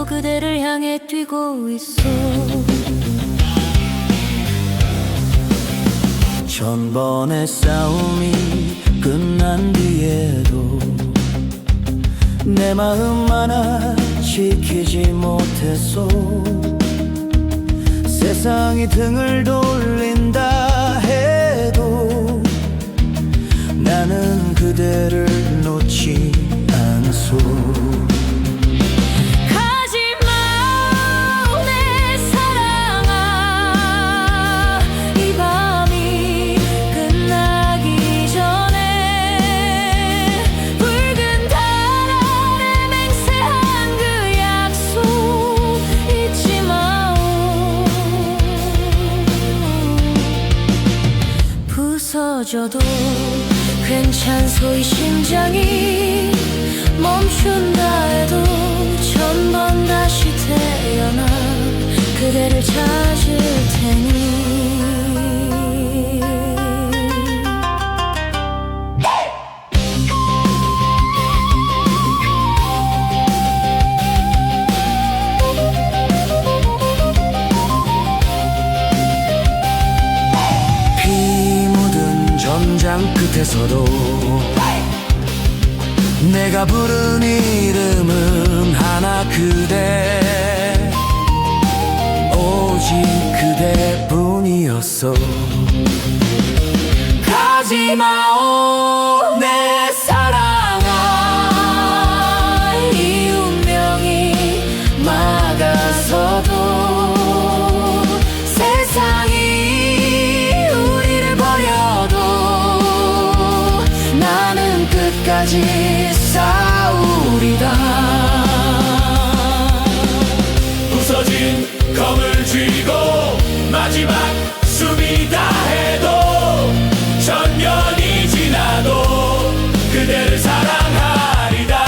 그대를 향해 뛰고 있어. 천번의 싸움이 끝난 뒤에도 내 마음 하나 지키지 못했어. 세상이 등을 돌린다 해도 나는 그대를 놓지 않소. 부서져도 괜찮소. 이 심장이 멈춘다 해도 천번 다시 태어나 그대를 찾을 테니. 전장 끝에서도 내가 부른 이름은 하나, 그대. 오직 그대뿐이었어. 가지마오 내 사랑아. 이 운명이 막아서도 세상이 끝까지 싸우리다. 부서진 검을 쥐고 마지막 숨이다 해도 천년이 지나도 그대를 사랑하리다.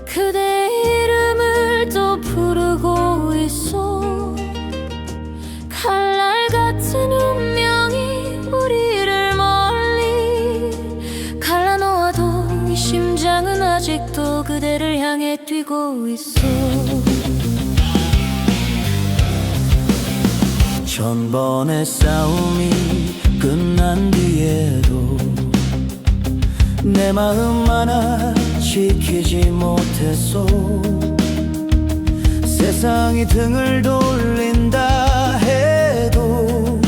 그대 이름을 또 부르고 있어. 칼날 같은 운명이 우리를 멀리 갈라놓아도 이 심장은 아직도 그대를 향해 뛰고 있어. 천번의 싸움이 끝난 뒤에도 내 마음 하나 지키지 못했소. 세상이 등을 돌린다 해도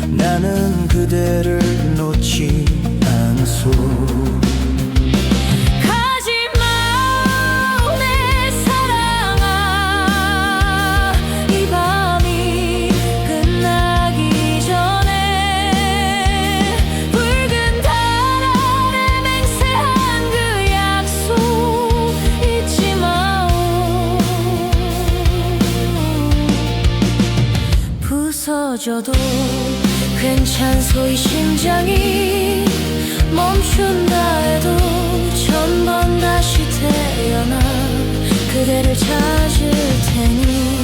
나는 그대를 놓지 않소. 부서져도 괜찮소. 이 심장이 멈춘다 해도 천번 다시 태어나 그대를 찾을 테니.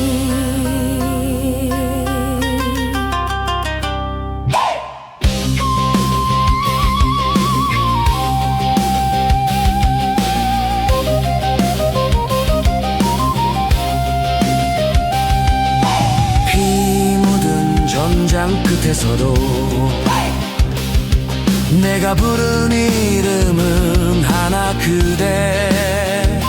전장 끝에서도 내가 부른 이름은 하나, 그대.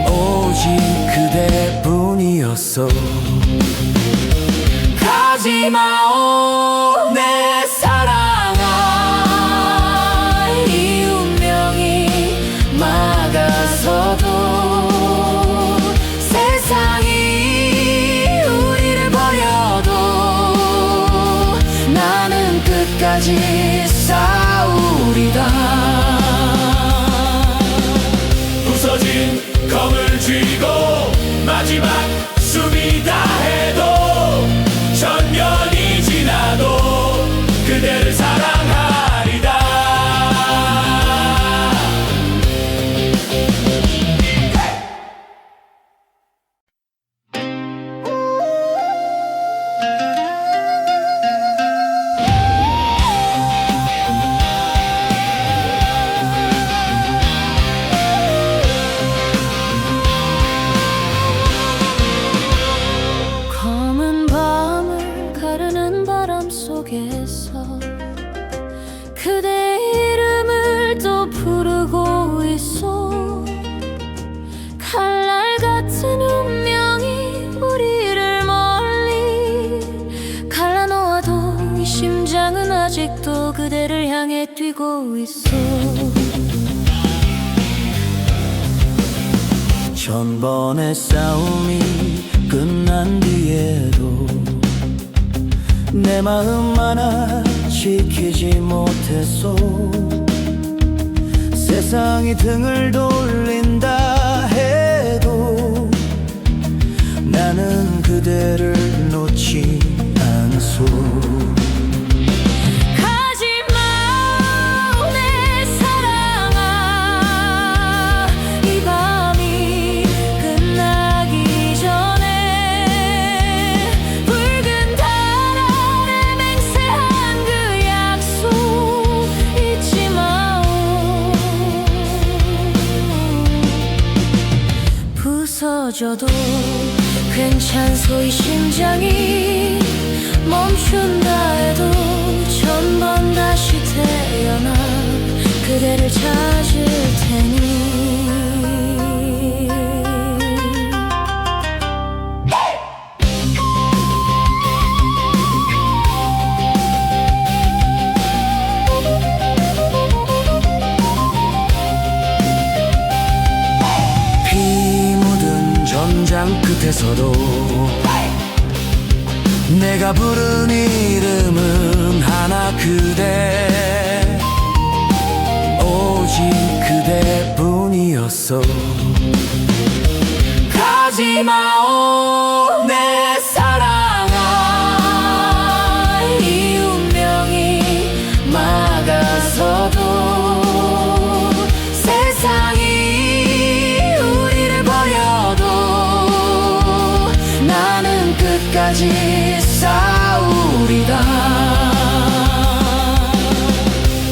오직 그대뿐이었어. 가지마오 내 사랑아. 이 운명이 막아서도 끝까지 싸우리다. 부서진 검을 쥐고 마지막 뛰고 있어. 천번의 싸움이 끝난 뒤에도 내 마음 하나 지키지 못했어. 세상이 등을 돌린다 해도 나는 그대를 놓지 않소. 가지마 내 사랑아, 이 밤이 끝나기 전에 붉은 달 아래 맹세한 그 약속 잊지 마오. 부서져도 괜찮소. 이 심장이 멈춘다 해도 천번 다시 태어나 그대를 찾을 테니. 피 묻은 전장 끝에서도 내가 부른 이름은 하나, 그대. 오직 그대뿐이었어. 가지마오 내 사랑아, 이 운명이 막아서도 세상이 우리를 버려도 나는 끝까지 싸우리다.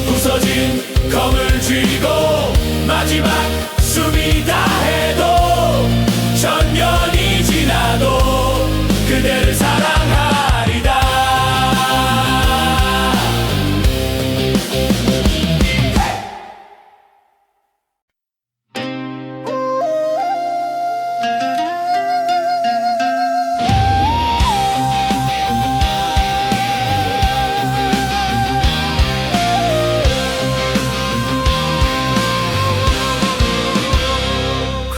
부서진 검을 쥐고 마지막 숨이 다해도 천년이 지나도 그대를 사랑하리다.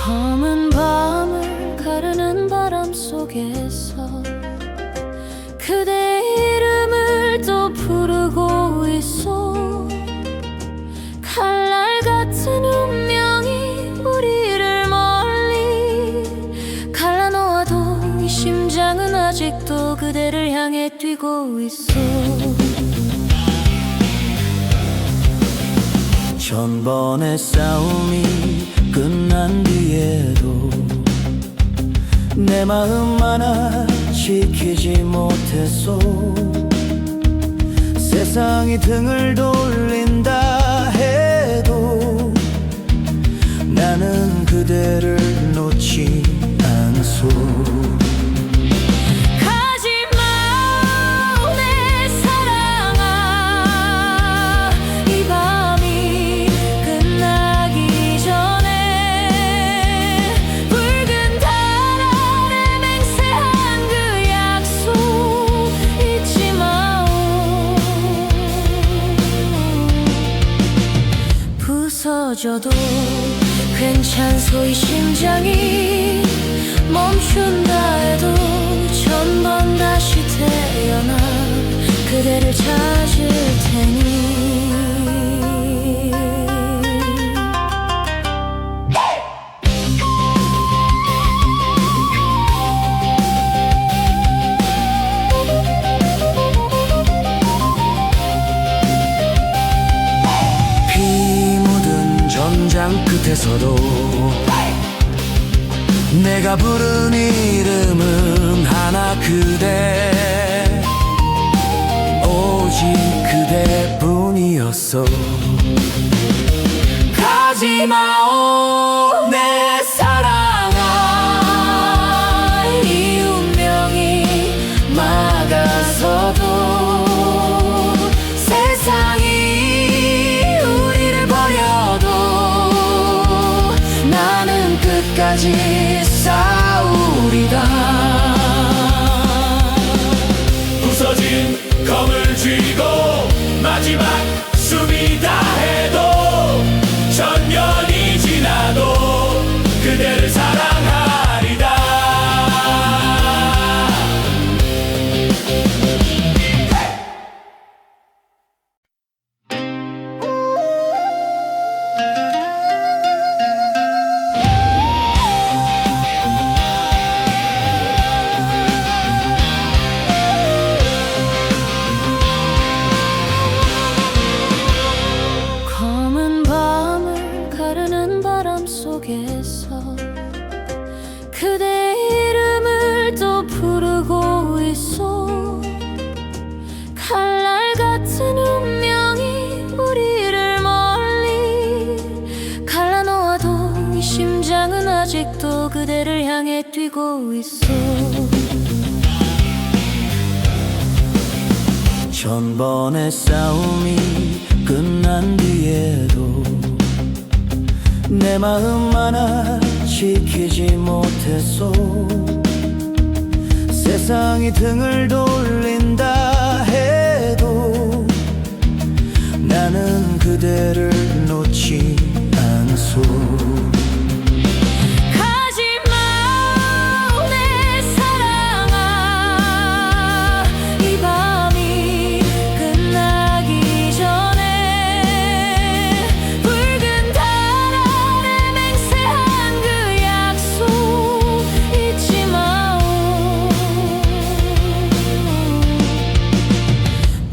검은 밤을 가르는 바람 속에서 그대 이름을 또 부르고 있어. 칼날 같은 운명이 우리를 멀리 갈라놓아도 이 심장은 아직도 그대를 향해 뛰고 있어. 천번의 싸움이 끝난 뒤에도 내 마음 하나 지키지 못했어. 세상이 등을 돌린다 해도 나는 그대를 놓지 않소. 가지마 내 사랑아, 이 밤이 끝나기 전에 붉은 달 아래 맹세한 그 약속 잊지 마오. 부서져도 괜찮소. 이 심장이 멈춘다 해도 천번 다시 태어나 그대를 찾을 테니. 피 묻은 전장 끝에서도 내가 부른 이름은 하나, 그대. 오직 그대뿐이었어. 가지마오 내 사랑아, 이 운명이 막아서도 세상이 우리를 버려도 나는 끝까지 싸우리다. 부서진 검을 쥐고 마지막 숨이 다해도 천년이 지나도 그대를 사랑하리다. 검은 밤을 가르는 바람 속에서 그대 이름을 또 부르고 있어. 칼날 같은 운명이 우리를 멀리 갈라놓아도 이 심장은 아직도 그대를 향해 뛰고 있어. 천번의 싸움이 끝난 뒤에도 내 마음 하나 지키지 못했어. 세상이 등을 돌린다 해도 나는 그대를 놓지 않소. 가지마 내 사랑아, 이 밤이 끝나기 전에 붉은 달 아래 맹세한 그 약속 잊지 마오.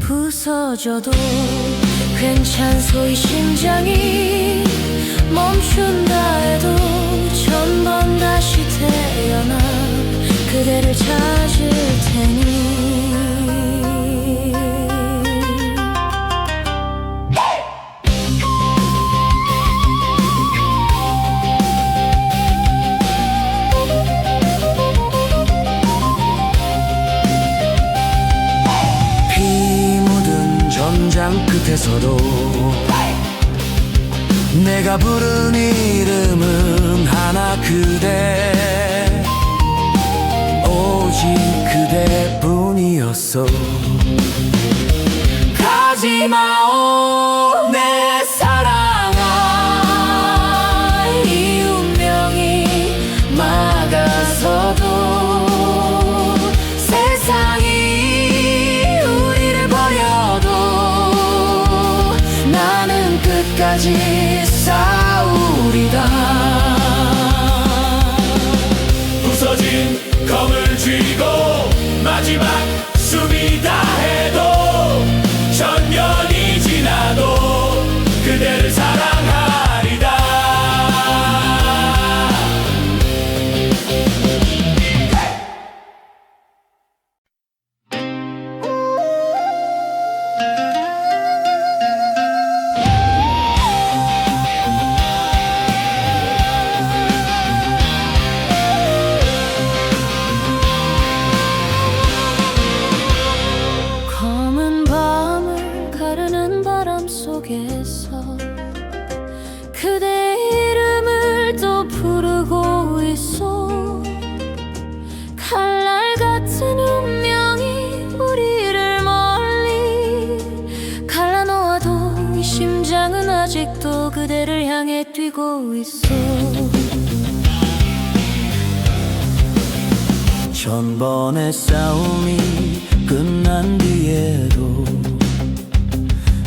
부서져도 괜찮소. 이 심장이 멈춘다 해도 천번 다시 태어나 그대를 찾을 테니. 피 묻은 전장 끝에서도 내가 부른 이름은 하나, 그대. 오직 그대뿐이었어. 가지마오 내 사랑아, 이 운명이 막아서도 세상이 우리를 버려도 나는 끝까지 싸우리다. 부서진 검을 쥐고 마지막 숨이 다해도 천년이 지나도 그대를 사랑하리다. 검은 밤을 가르는 바람 속에서 그대 이름을 또 부르고 있어. 칼날 같은 운명이 우리를 멀리 갈라놓아도 이 심장은 아직도 그대를 향해 뛰고 있어. 천번의 싸움이 끝난 뒤에도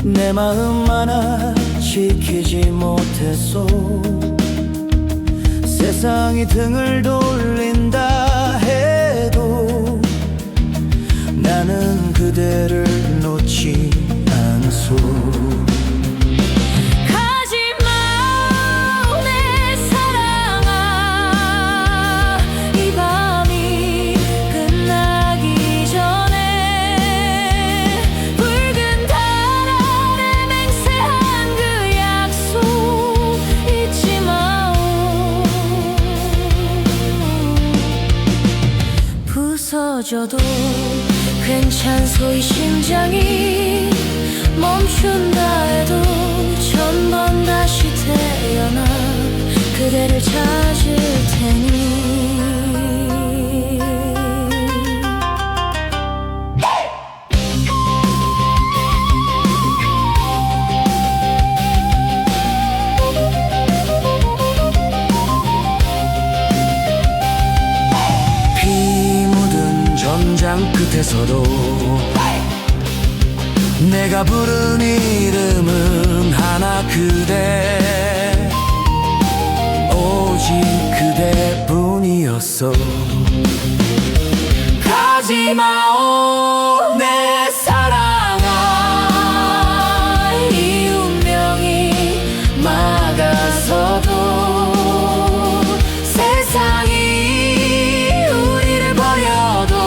내 마음 하나 지키지 못했어. 세상이 등을 돌린다 해도 나는 그대를 놓지 않소. 가지마 내 사랑아, 이 밤이 끝나기 전에 붉은 달 아래 맹세한 그 약속 잊지 마오. 부서져도 괜찮소. 이 심장이 멈춘다 해도 천번 다시 태어나 그대를 찾을 테니. 전장 끝에서도 내가 부른 이름은 하나 그대, 오직 그대뿐이었어. 가지마오 내 사랑아, 이 운명이 막아서도 세상이 우리를 버려도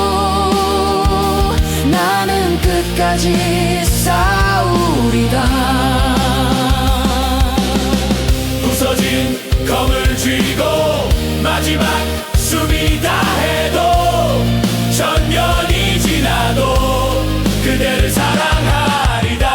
나는 끝까지 싸우리다. 부서진 검을 쥐고 마지막 숨이다 해도 천년이 지나도 그대를 사랑하리다.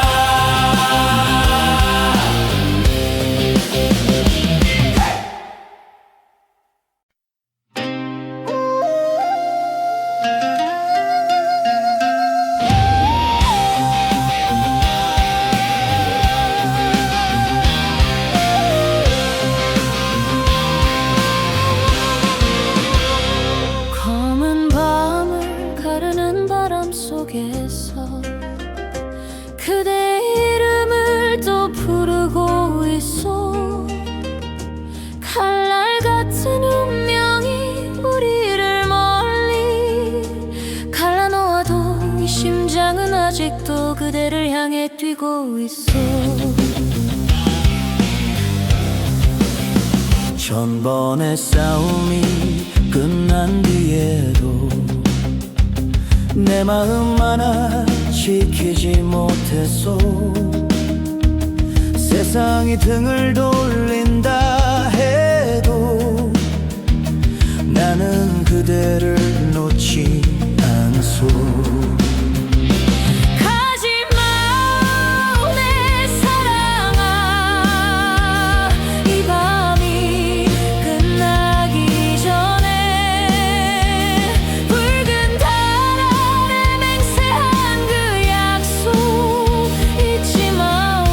검은 밤을 가르는 바람 속에서 그대 이름을 또 부르고 있어. 칼날 같은 운명이 우리를 멀리 갈라놓아도 이 심장은 아직도 그대를 향해 뛰고 있어. 천번의 싸움이 끝난 뒤에도 내 마음 하나 지키지 못했어. 세상이 등을 돌린다 해도 나는 그대를 놓지 않소. 가지마 내 사랑아, 이 밤이 끝나기 전에 붉은 달 아래 맹세한 그 약속 잊지 마오.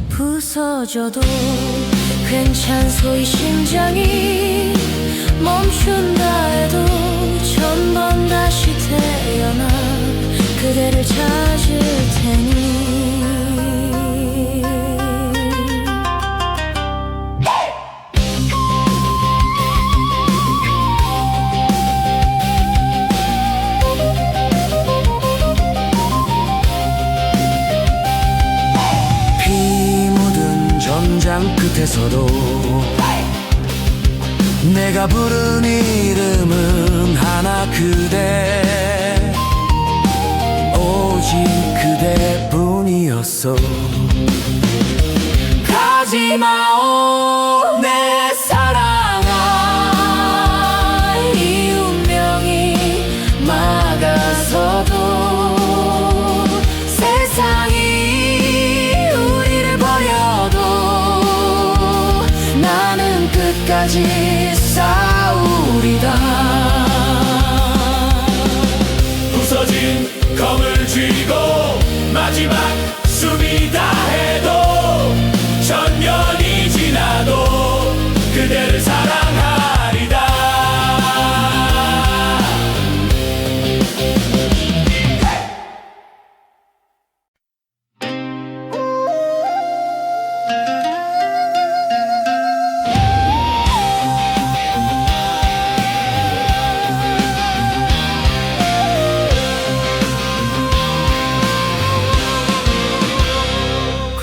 부서져도 괜찮소 이 심장이 멈춘다 해도 천번 다시 태어나 그대를 찾을 테니. 피 묻은 전장 끝에서도 내가 부른 이름은 하나 그대, 오직 그대뿐이었어. 가지마오 내 사랑아, 이 운명이 막아서도 세상이 우리를 버려도 나는 끝까지 싸우리다. 부서진 검을 쥐고 마지막 숨이다 해도 천년이 지나도 그대를 사랑하리다.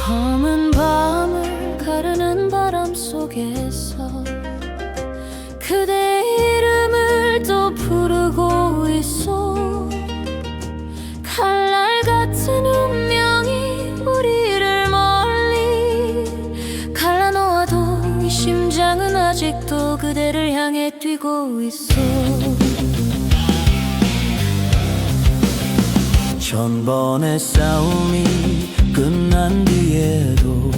검은 밤을 가르는 바람 속에서 그대 이름을 또 부르고 있어. 칼날 같은 운명이 우리를 멀리 갈라놓아도 이 심장은 아직도 그대를 향해 뛰고 있어. 천번의 싸움이 끝난 뒤에도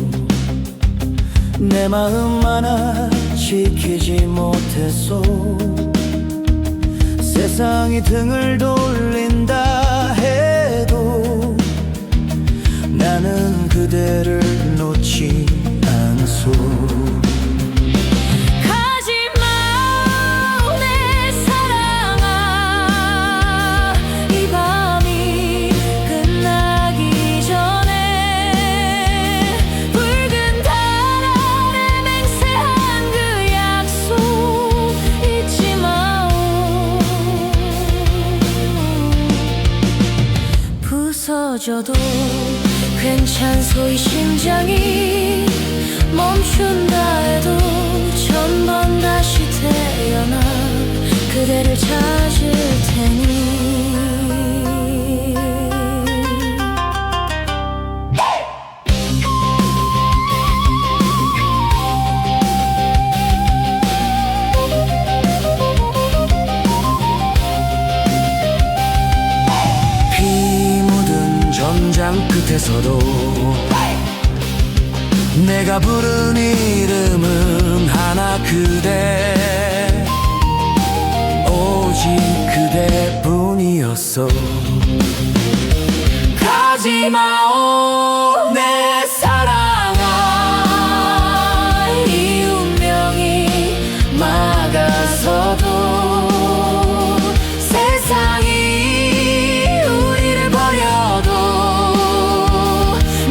내 마음 하나 지키지 못했소. 세상이 등을 돌린다 해도 나는 그대를 놓지 않소. 가지마 괜찮소 이 심장이 멈춘다 해도 천번 다시 태어나 그대를 찾을 테니 피 묻은 전장 끝에서도 내가 부른 이름은 하나 그대 오직 그대뿐이었어 가지마오 내 사랑아 이 운명이 막아서도 세상이 우리를 버려도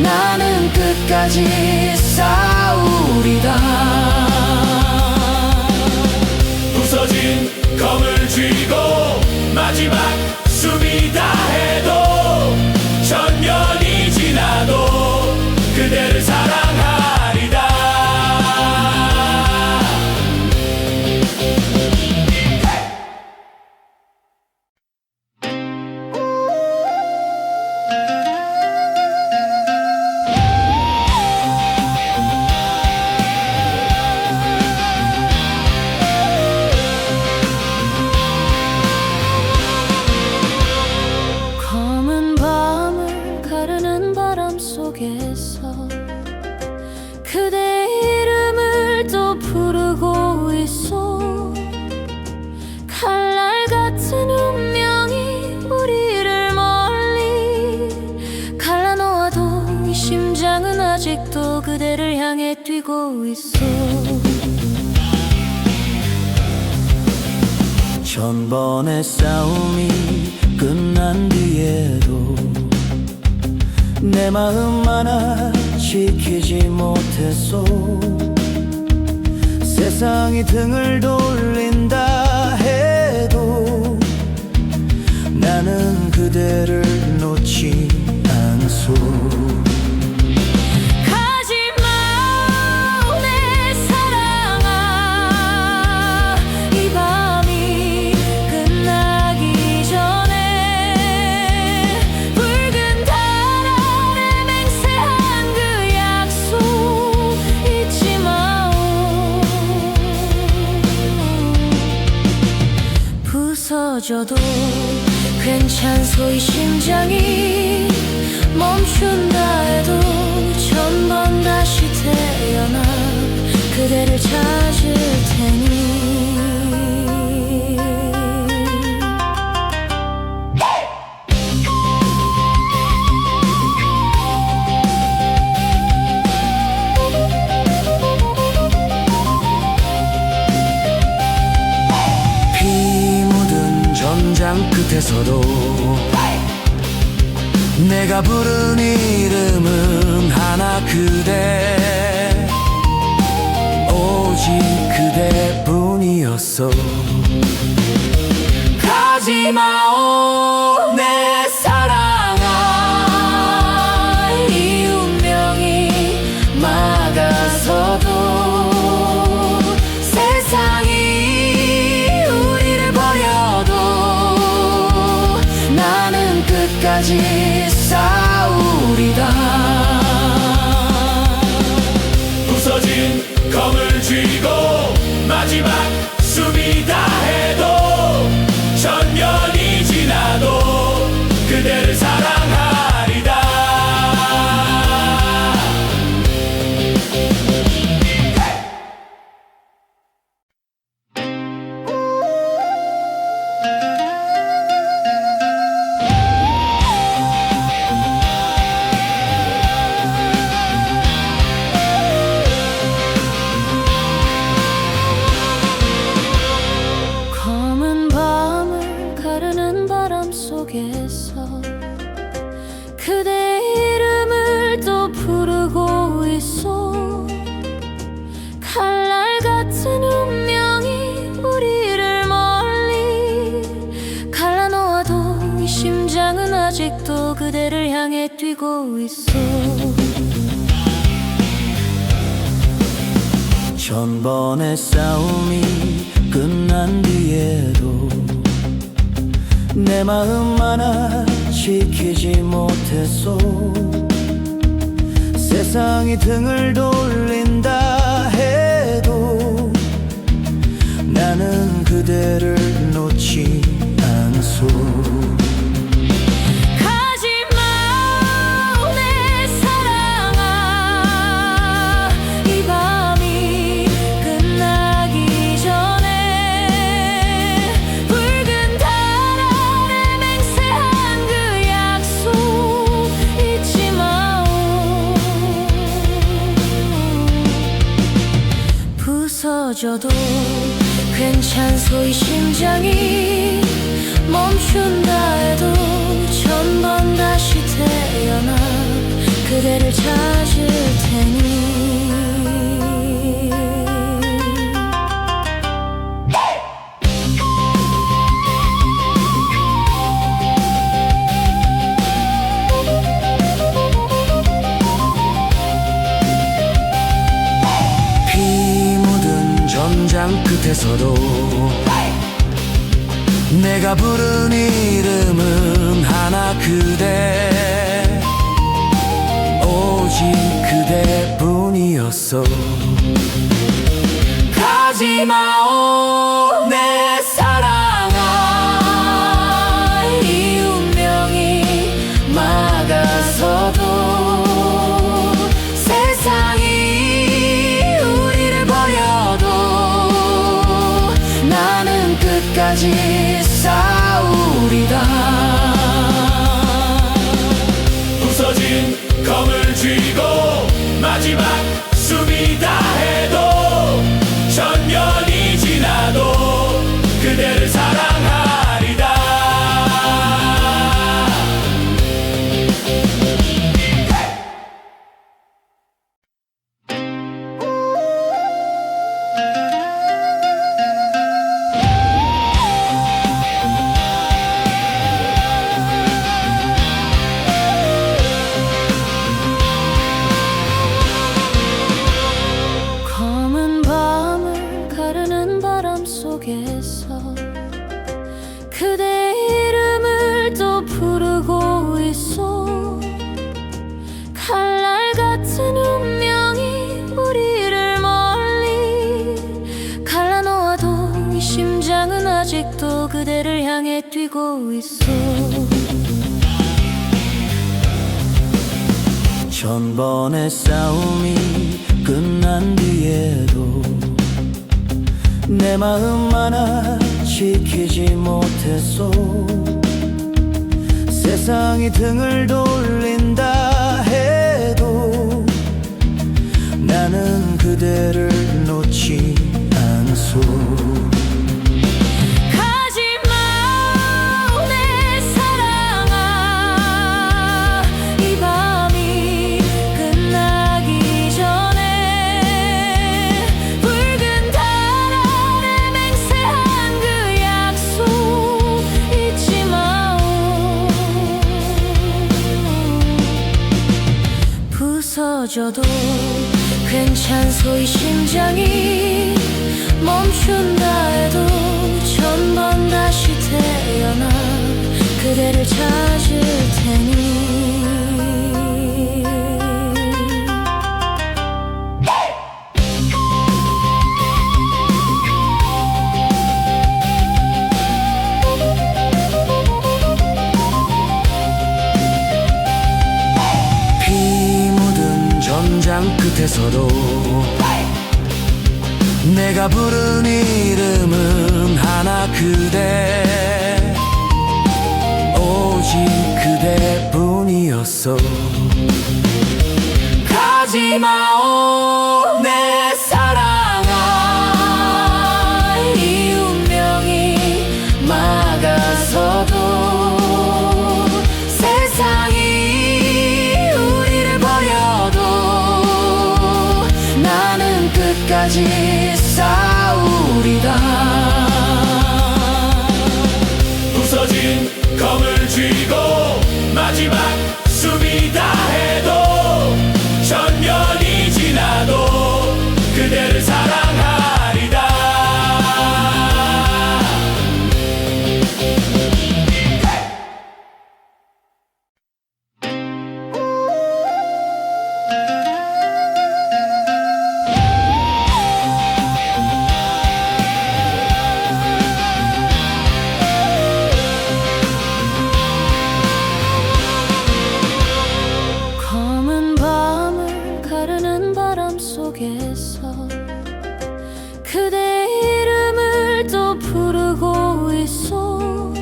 나는 끝까지 싸우리다 부서진 검을 쥐고 마지막 숨이 다해도 천년이 지나도 그대를 사랑하리다 검은 밤을 가르는 바람 속에서 그대의 이름을 또 부르고 있어 칼날 같은 운명이 우리를 멀리 갈라놓아도 이 심장은 아직도 그대를 향해 뛰고 있어 천번의 싸움이 끝난 뒤에도 내 마음 하나 지키지 못했소 세상이 등을 돌린다 해도 나는 그대를 놓지 않소 가지마 내 사랑아 이 밤이 끝나기 전에 붉은 달 아래 맹세한 그 약속 잊지 마오 부서져도 괜찮소 이 심장이 멈춘다 해도 천번 다시 태어나 그대를 찾을 테니 피 묻은 전장 끝에서도 내가 부른 이름은 하나 그대 오직 그대뿐이었어 가지마오 내 사랑아 이 운명이 막아서도 세상이 우리를 버려도 나는 끝까지 싸우리다 부서진 검을 쥐고 마지막 숨이 다해도 천년이 지나도 그대를 사랑하리다 뛰고 있어. 천번의 싸움이 끝난 뒤에도 내 마음 하나 지키지 못했어. 세상이 등을 돌린다 해도 나는 그대를 놓지 않소. 가지마 내 사랑아, 이 밤이 끝나기 전에 붉은 달 아래 맹세한 그 약속 잊지 마오. 부서져도 괜찮소. 이 심장이 멈춘다 해도 천번 다시 태어나 그대를 찾을 테니. 피 묻은 전장 끝에서도 내가 부른 이름은 하나, 그대. 오직 그대뿐이었어. 가지마오 내 사랑아, 이 운명이 막아서도 세상이 우리를 버려도 나는 끝까지 싸우리다. 부서진 검을 쥐고 마지막 숨이다 해도 천년이 지나도 그대를 사랑하리다. 검은 밤을 가르는 바람 속에서 그대 이름을 또 부르고 있어. 칼날 같은 운명이 우리를 멀리 갈라놓아도 이 심장은 아직도 그대를 향해 뛰고 있어. 천번의 싸움이 끝난 뒤에도 내 마음 하나 지키지 못했어. 세상이 등을 돌린다 해도 나는 그대를 놓지 않소. 가지마 내 사랑아, 이 밤이 끝나기 전에 붉은 달 아래 맹세한 그 약속 잊지 마오. 부서져도 괜찮소. 이 심장이 멈춘다 해도 천번 다시 태어나 그대를 찾을 테니. 피 묻은 전장 끝에서도 내가 부른 이름은 하나, 그대. 오직 그대뿐이었어. 가지마오 내 사랑아, 이 운명이 막아서도 세상이 우리를 버려도 나는 끝까지 싸우리다. 부서진 검을 쥐고 마지막 숨이다 해도 천년이 지나도 그대를 사랑하리다. 검은 밤을 가르는 바람 속에서 그대 이름을 또 부르고 있어.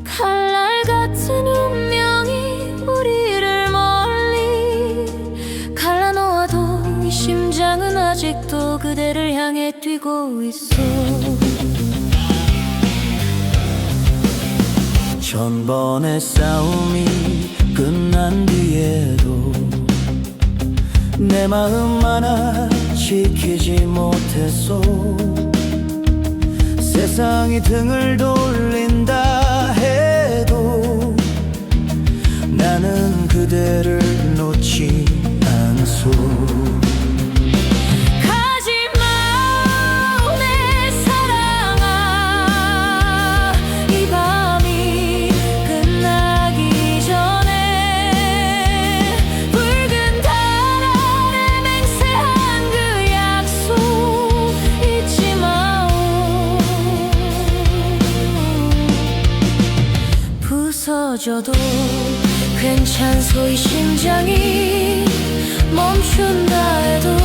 칼날 같은 운명이 우리를 멀리 갈라놓아도 이 심장은 아직도 그대를 향해 뛰고 있어. 천번의 싸움이 끝난 뒤에도 내 마음 하나 지키지 못했어. 세상이 등을 돌린다 해도 나는 그대를 놓지 않소. 가지마 내 사랑아, 이 밤이 끝나기 전에 붉은 달 아래 맹세한 그 약속 잊지 마오. 부서져도 괜찮소. 이 심장이 멈춘다 해도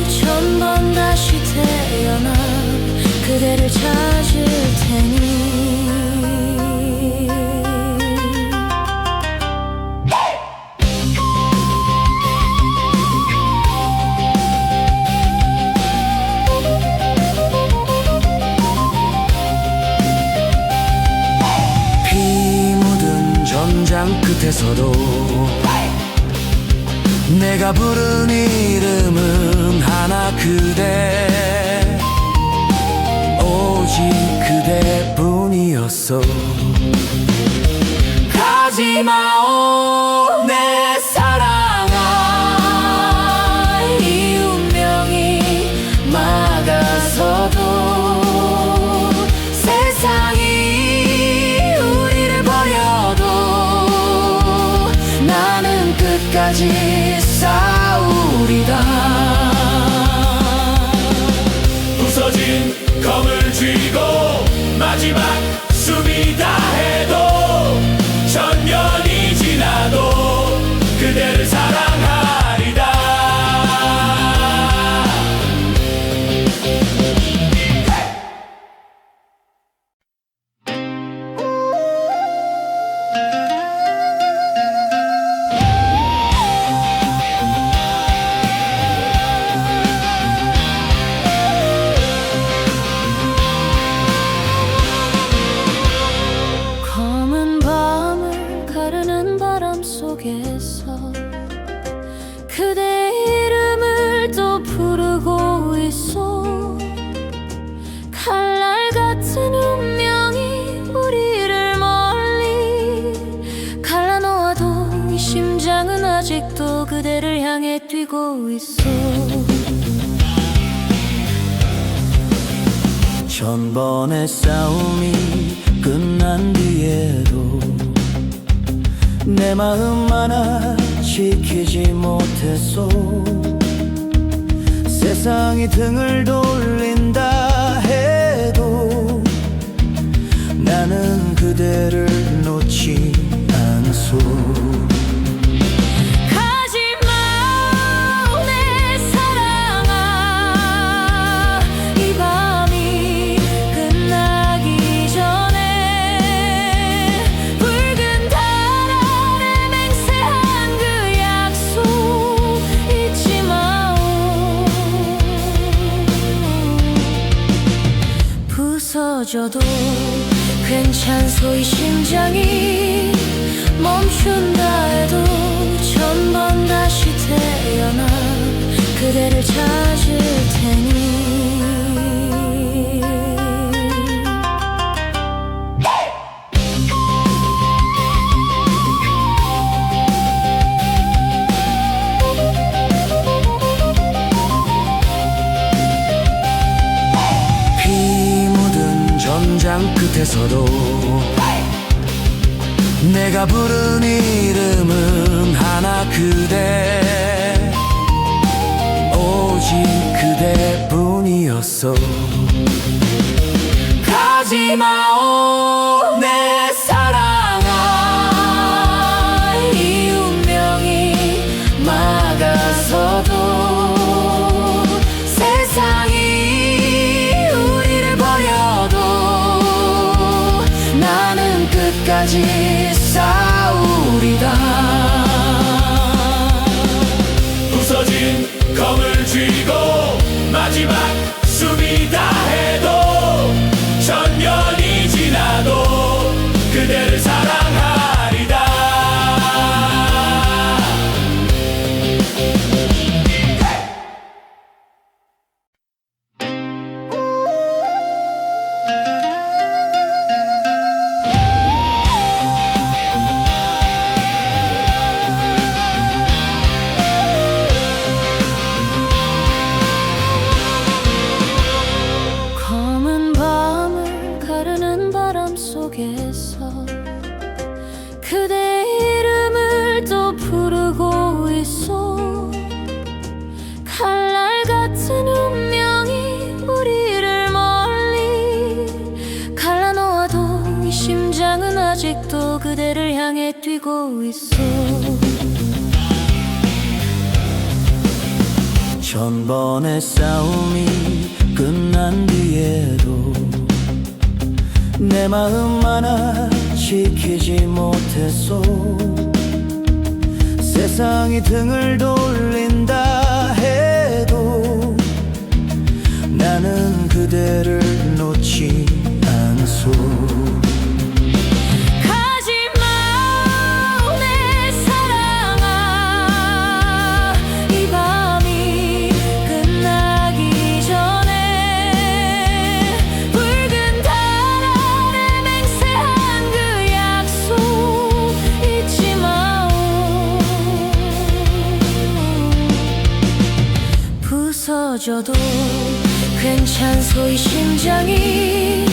천번 다시 태어나 그대를 찾을 테니. 피 묻은 전장 끝에서도 내가 부른 이름은 하나, 그대. 오직 그대뿐이었어. 가지마오 내 사랑아, 이 운명이 막아서도 세상이 우리를 버려도 나는 끝까지 싸우리다. 부서진 검을 쥐고 마지막 숨이다 해도 천년이 지나도 그대를 사랑하리다. 검은 밤을 가르는 바람 속에서 그대 이름을 또 부르고 있어. 칼날 같은 운명이 우리를 멀리 갈라놓아도 이 심장은 아직도 그대를 향해 뛰고 있어. 천번의 싸움이 끝난 뒤에도 내 마음 하나 지키지 못했어. 세상이 등을 돌린다 해도 나는 그대를 놓지 않소. 가지마 내 사랑아, 이 밤이 끝나기 전에 붉은 달 아래 맹세한 그 약속 잊지 마오. 부서져도 괜찮소. 이 심장이 멈춘다 해도 천번 다시 태어나 그대를 찾을 테니. 끝에서도 내가 부른 이름은 하나 그대, 오직 그대뿐이었어. 가지마오 내 사랑아, 이 운명이 막아서도 세상이 우리를 버려도 나는 끝까지 싸우리다. 부서진 검을 쥐고 마지막 숨이다 해도 천년이 지나도 그대를 사랑하리다. 검은 밤을 가르는 바람 속에서 그대 이름을 또 부르고 있어. 칼날 같은 운명이 우리를 멀리 갈라놓아도 이 심장은 아직도 그대를 향해 뛰고 있어. 천번의 싸움이 끝난 뒤에도 내 마음 하나 지키지 못했어. 세상이 등을 돌린다 해도 나는 그대를 놓지 않소. 가지마 내 사랑아, 이 밤이 끝나기 전에 붉은 달 아래 맹세한 그 약속 잊지 마오. 부서져도 괜찮소. 이 심장이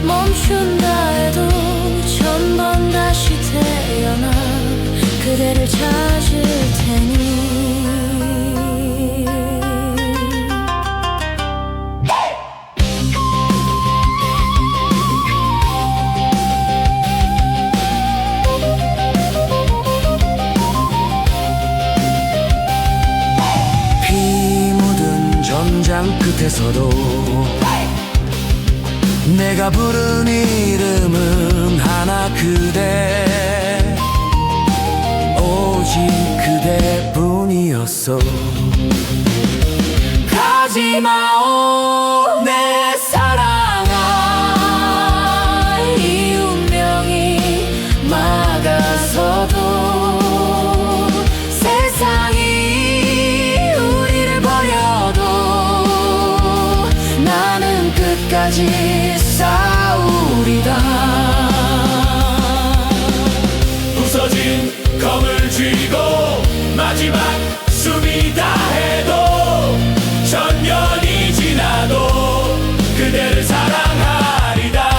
멈춘다 해도 천번 다시 태어나 그대를 찾을 테니. 피 묻은 전장 끝에서도 내가 부른 이름은 하나 그대, 오직 그대뿐이었어. 가지마오 내 사랑아, 이 운명이 막아서도 세상이 우리를 버려도 나는 끝까지 싸우리다. 부서진 검을 쥐고 마지막 숨이다 해도 천년이 지나도 그대를 사랑하리다.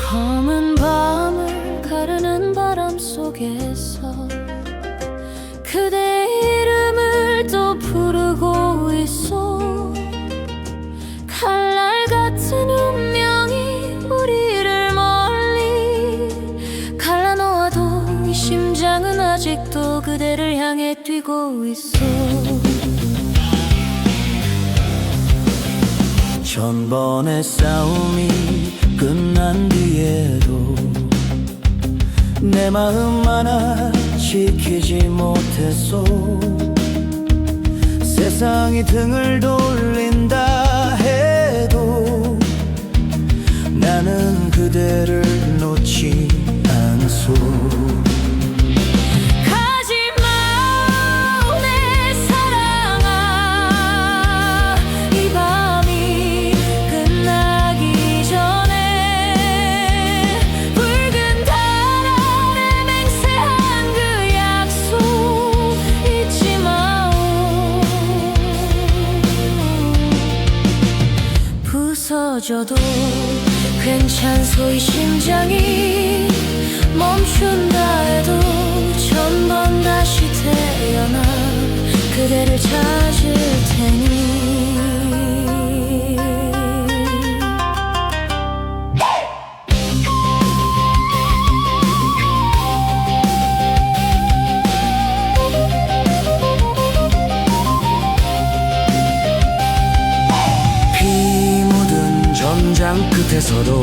검은 밤을 가르는 바람 속에서 그대 이름을 또 부르고 있어. 칼날 같은 운명이 우리를 멀리 갈라놓아도 이 심장은 아직도 그대를 향해 뛰고 있어. 천번의 싸움이 끝난 뒤에도 내 마음 하나 지키지 못했어. 세상이 등을 돌린다 해도 나는 그대를 놓지 않소. 가지마 내 부서져도 괜찮소 이 심장이 멈춘다 해도 천번 다시 태어나 그대를 찾을 테니 전장 끝에서도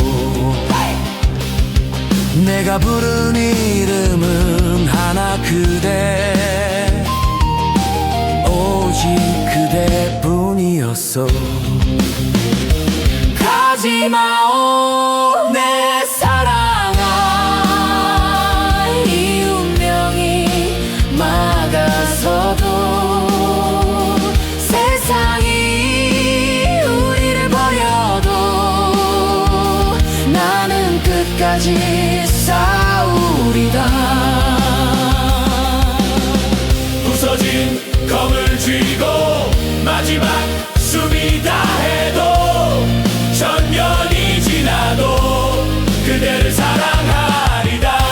내가 부른 이름은 하나 그대 오직 그대뿐이었어 가지마오 내 사랑아 이 운명이 막아서도 세상이 끝까지 싸우리다 부서진 검을 쥐고 마지막 숨이 다해도 천년이 지나도 그대를 사랑하리다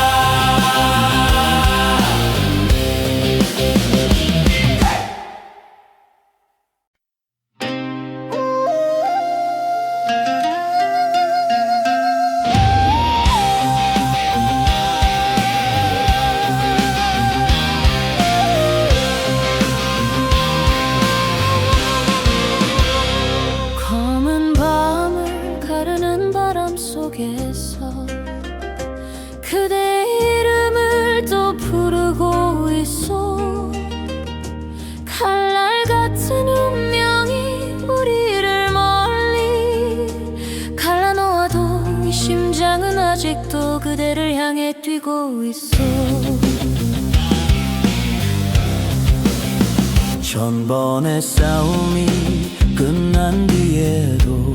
속에서 그대 이름을 또 부르고 있어 칼날 같은 운명이 우리를 멀리 갈라놓아도 이 심장은 아직도 그대를 향해 뛰고 있어 천번의 싸움이 끝난 뒤에도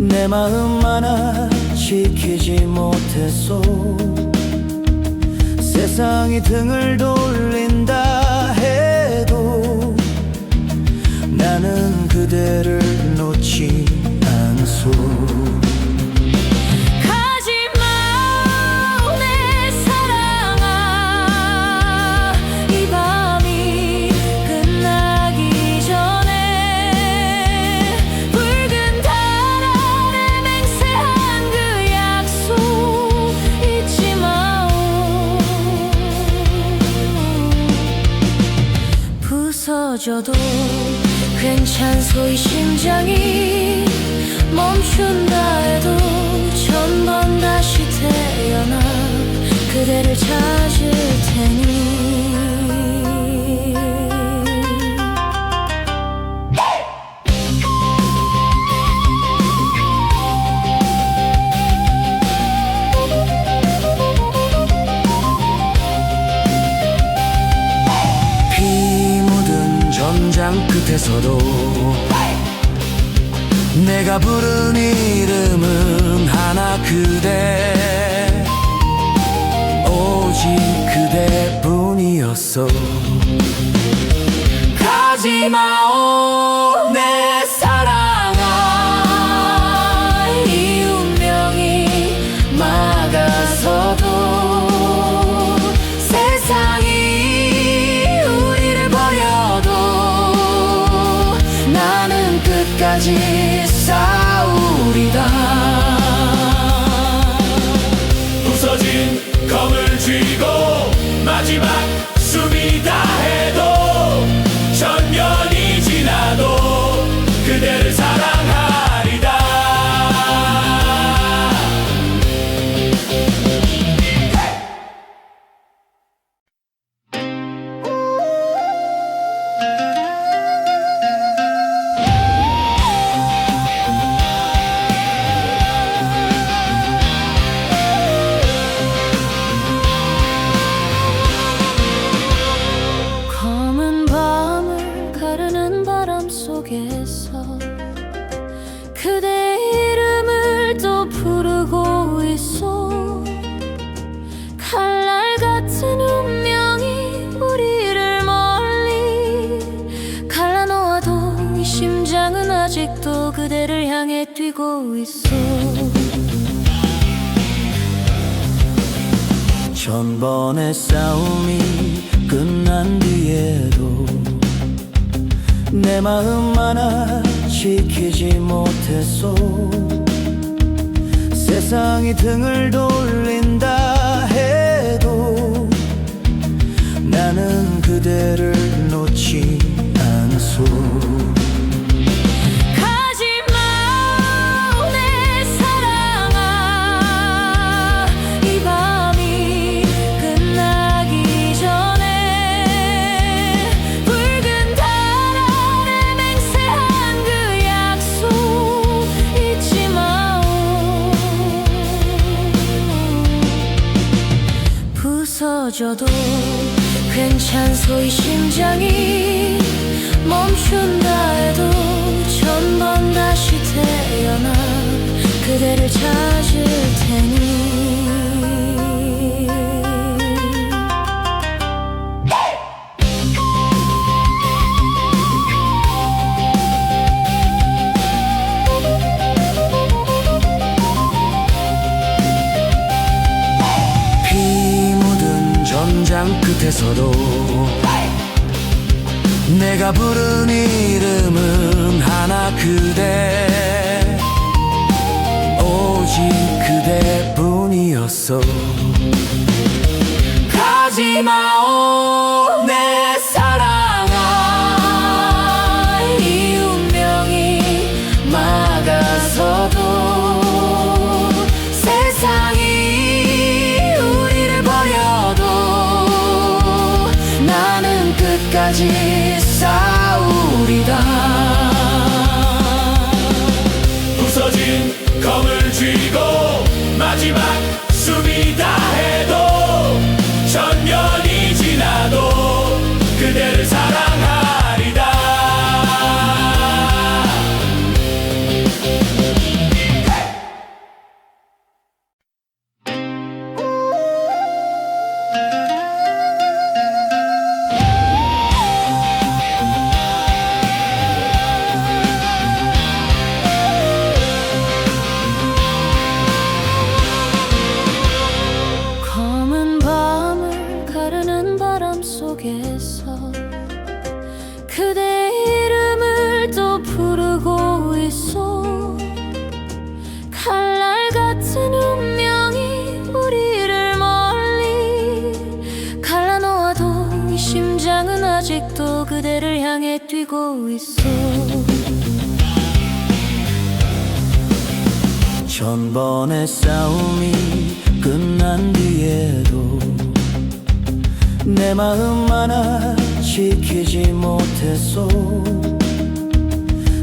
내 마음 하나 지키지 못했소 세상이 등을 돌린다 해도 나는 그대를 놓지 않소 부서져도 괜찮소 이 심장이 멈춘다 해도 천번 다시 태어나 그대를 찾을 테니 전장 끝에서도 내가 부른 이름은 하나 그대 오직 그대뿐이었어 가지마오 내 사랑아 이 운명이 막아서도 세상이 끝까지 싸우리다 부서진 검을 쥐고 마지막 숨이 다해도 천년이 지나도 그대를 사랑하리다 속에서 그대 이름을 또 부르고 있어 칼날 같은 운명이 우리를 멀리 갈라놓아도 이 심장은 아직도 그대를 향해 향해 뛰고 있어. 천번의 싸움이 끝난 뒤에도 내 마음 하나 지키지 못했어. 세상이 등을 돌린다 해도 나는 그대를 놓지 않소. 가지마 내 사랑아, 이 밤이 끝나기 전에 붉은 달 아래 맹세한 그 약속 잊지 마오. 부서져도 괜찮소. 이 심장이 멈춘다 해도 천번 다시 태어나 그대를 찾을 테니. 피 묻은 전장 끝에서도 내가 부른 이름은 하나, 그대. 오직 그대뿐이었어. 가지마오 내 사랑아, 이 운명이 막아서도 세상이 우리를 버려도 나는 끝까지 싸우리다. 부서진 검을 쥐고 마지막 숨이 다해도 천년이 지나도 그대를 사랑하리다. 검은 밤을 가르는 바람 속에서 그대 이름을 또 부르고 있어. 칼날 같은 운명이 우리를 멀리 갈라놓아도 이 심장은 아직도 그대를 향해 뛰고 있어. 천번의 싸움이 끝난 뒤에도 내 마음 하나 지키지 못했어.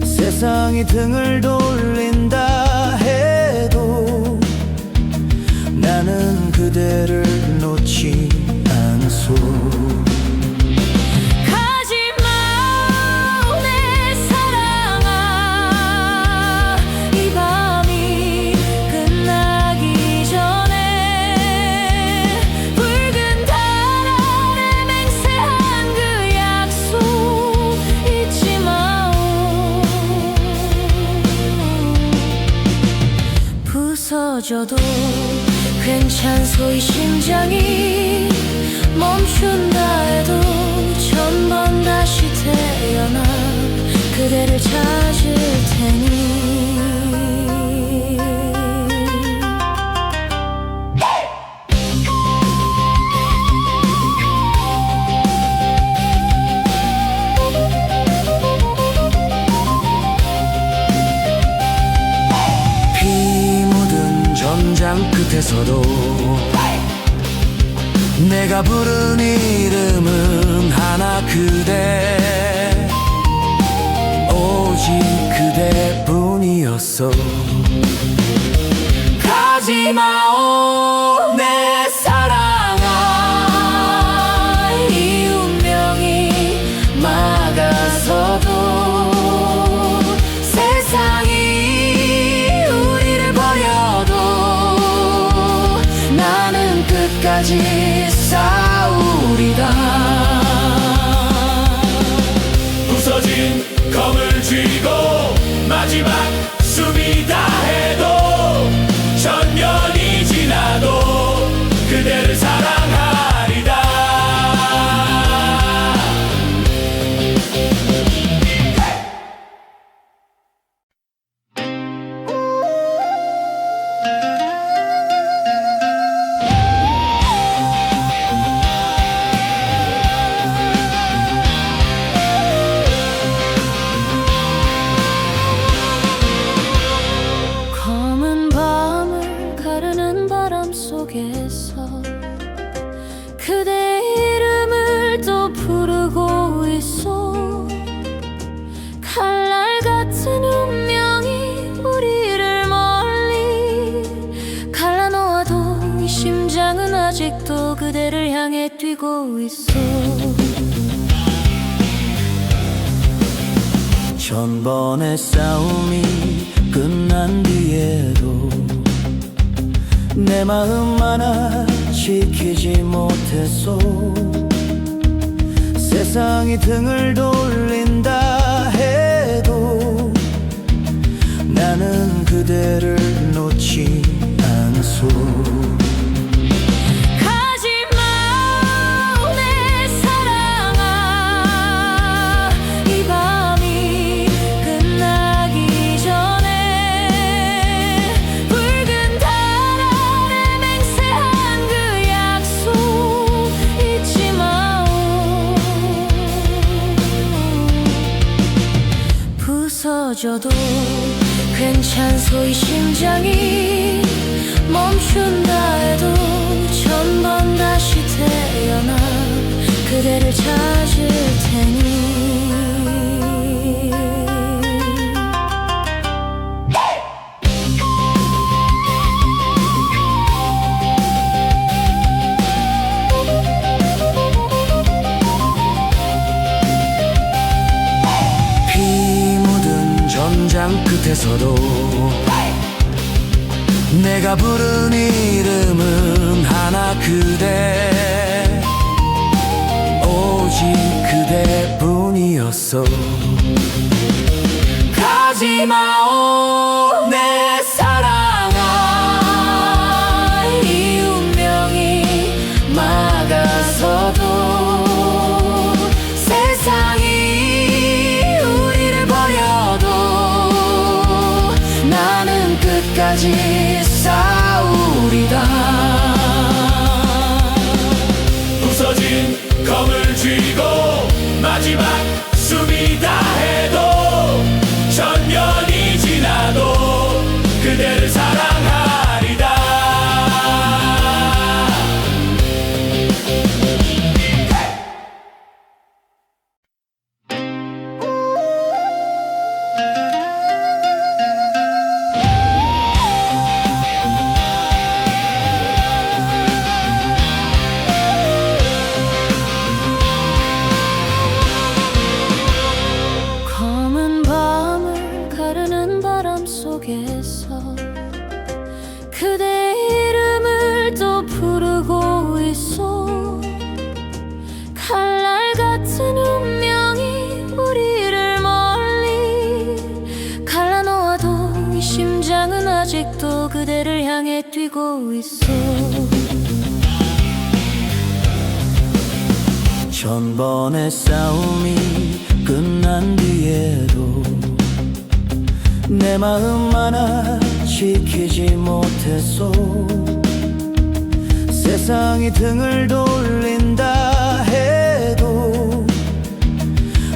세상이 등을 돌린다 해도 나는 그대를 놓지 않소. 가지마 내 사랑아, 이 밤이 끝나기 전에 붉은 달 아래 맹세한 그 약속 잊지 마오. 부서져도 괜찮소. 이 심장이 멈춘다 해도 천번 다시 태어나 그대를 찾을 테니. 피 묻은 전장 끝에서도 내가 부른 이름은 하나, 그대. 오직 그대뿐이었어. 가지마오 내 사랑아, 이 운명이 막아서도 세상이 우리를 버려도 나는 끝까지 싸우리다. 부서진 검을 쥐고 마지막 숨이 그대를 향해 뛰고 있어. 천번의 싸움이 끝난 뒤에도 내 마음 하나 지키지 못했어. 세상이 등을 돌린다 해도 나는 그대를 놓지 않소. 가지마 내 사랑아, 이 밤이 끝나기 전에 붉은 달 아래 맹세한 그 약속 잊지 마오. 부서져도 괜찮소. 이 심장이 멈춘다 해도 천번 다시 태어나 그대를 찾을 테니. 피 묻은 전장 끝에서도 내가 부른 이름은 하나, 그대. 오직 그대뿐이었어. 가지마오 내 사랑아, 이 운명이 막아서도 세상이 우리를 버려도 나는 끝까지 싸우리다. 부서진 검을 쥐고 마지막 숨이 다해도 천년이 지나도 그대를 사랑하리다. 검은 밤을 가르는 바람 속에서 그대 이름을 또 부르고 있어. 칼날 같은 운명이 우리를 멀리 갈라놓아도 이 심장은 아직도 그대를 향해 뛰고 있어. 천번의 싸움이 끝난 뒤에도 내 마음 하나 지키지 못했어. 세상이 등을 돌린다 해도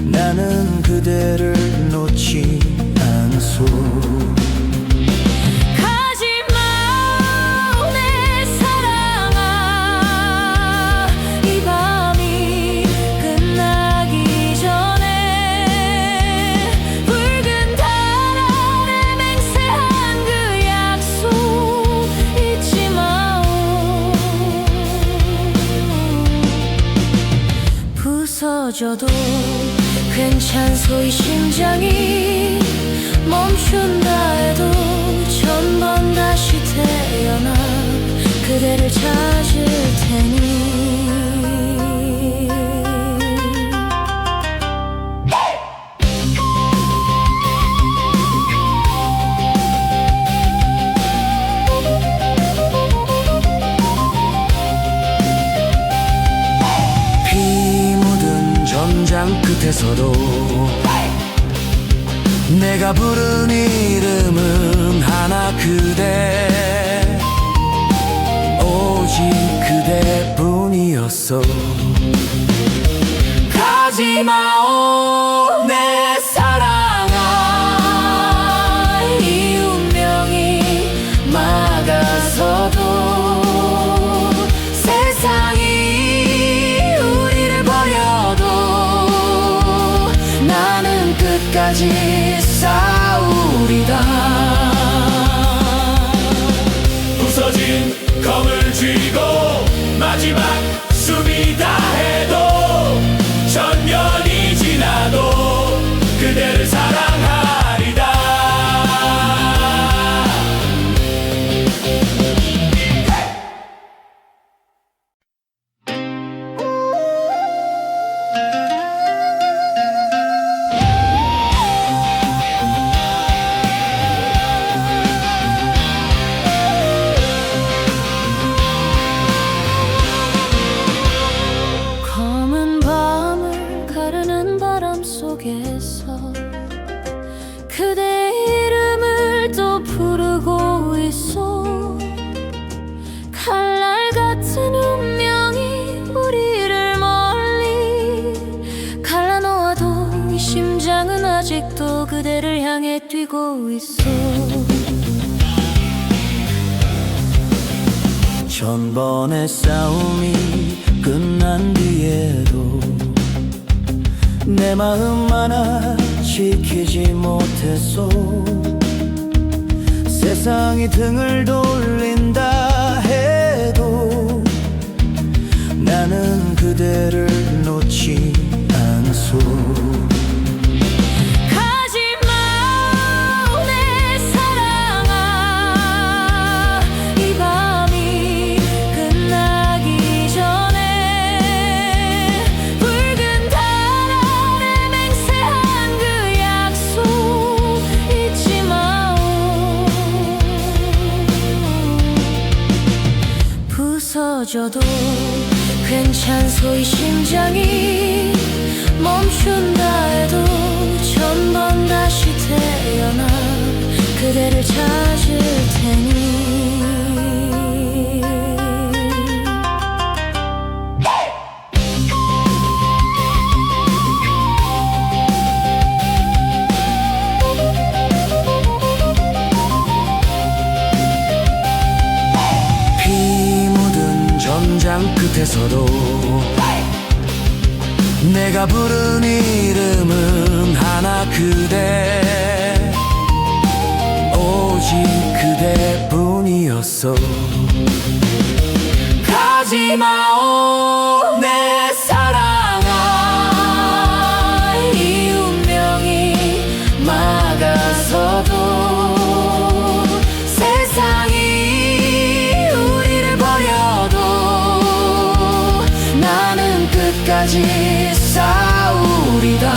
나는 그대를 놓지 않소. 가지마 내 사랑아, 이 밤이 끝나기 전에 붉은 달 아래 맹세한 그 약속 잊지 마오. 부서져도 괜찮소. 이 심장이 멈춘다 해도 천번 다시 태어나 그대를 찾을 테니. 피 묻은 전장 끝에서도 내가 부른 이름은 하나, 그대. 오직 그대뿐이었어. 가지마오 내 사랑아, 이 운명이 막아서도 세상이 우리를 버려도 나는 끝까지 싸우리다. 부서진 검을 쥐고 마지막 있어. 천번의 싸움이 끝난 뒤에도 내 마음 하나 지키지 못했어. 세상이 등을 돌린다 해도 나는 그대를 놓지 않소. 가지마 내 사랑아, 이 밤이 끝나기 전에 붉은 달 아래 맹세한 그 약속 잊지 마오. 부서져도 괜찮소. 이 심장이 멈춘다 해도 천번 다시 태어나 그대를 찾을 테니. 피 묻은 전장 끝에서도 내가 부른 이름은 하나, 그대. 오직 그대뿐이었어. 가지마오 내 사랑아, 이 운명이 막아서도 세상이 우리를 버려도 나는 끝까지 싸우리다.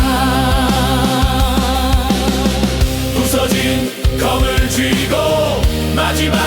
부서진 검을 쥐고 마지막